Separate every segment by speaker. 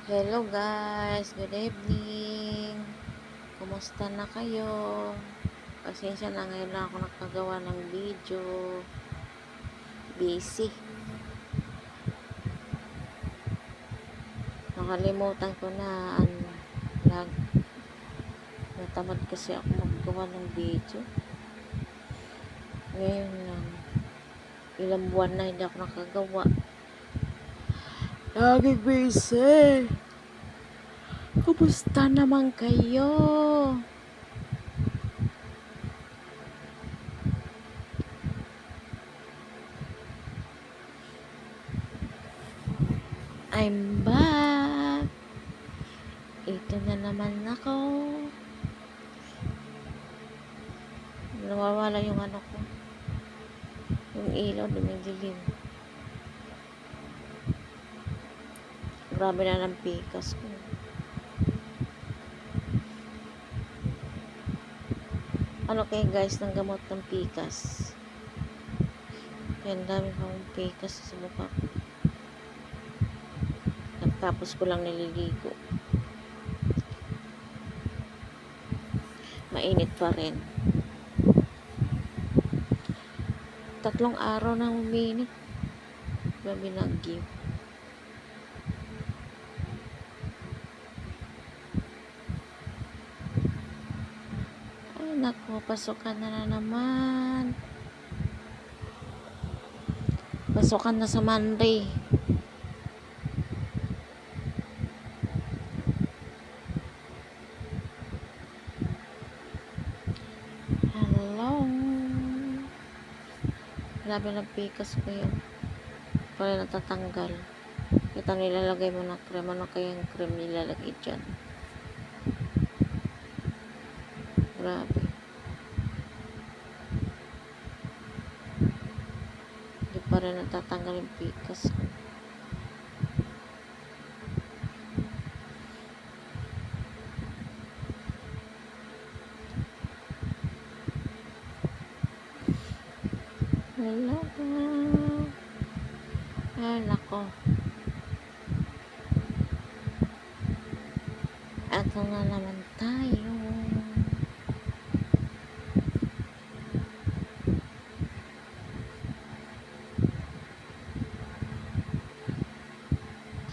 Speaker 1: Hello guys, good evening. Kumusta na kayo? Pasensya na, ngayon lang ako nakagawa ng video. Busy. Nakalimutan ko na lag. Natamad kasi ako maggawa ng video. Ngayon lang. Ilang buwan na hindi ako nakagawa. Laging busy. Kumusta naman kayo? I'm back. Ito na naman ako. Nawawala yung ano ko. Yung ilaw, dumidilim. Grabe na ng pikas ko. Ano kayo guys ng gamot ng pikas? Yan, dami pang pikas sa mukha ko. Tapos ko lang nililigo. Mainit pa rin. 3 araw nang uminit. Grabe nag-give. Ay naku, pasukan na naman. Pasukan na sa Monday. Hello. Grabe ng pikas ko yun. Pala natatanggal. Kita nilalagay mo ng cream. Ano kayang cream nilalagay dyan? Grabe. Hindi pa rin natatanggal yung pikas ko. Hello. Ay, nako. Eto na naman tayo.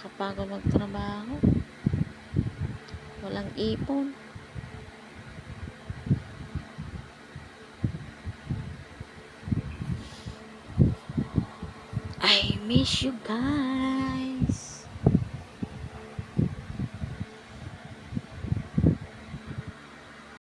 Speaker 1: Kapagod magtrabaho. Walang ipon. I miss you guys.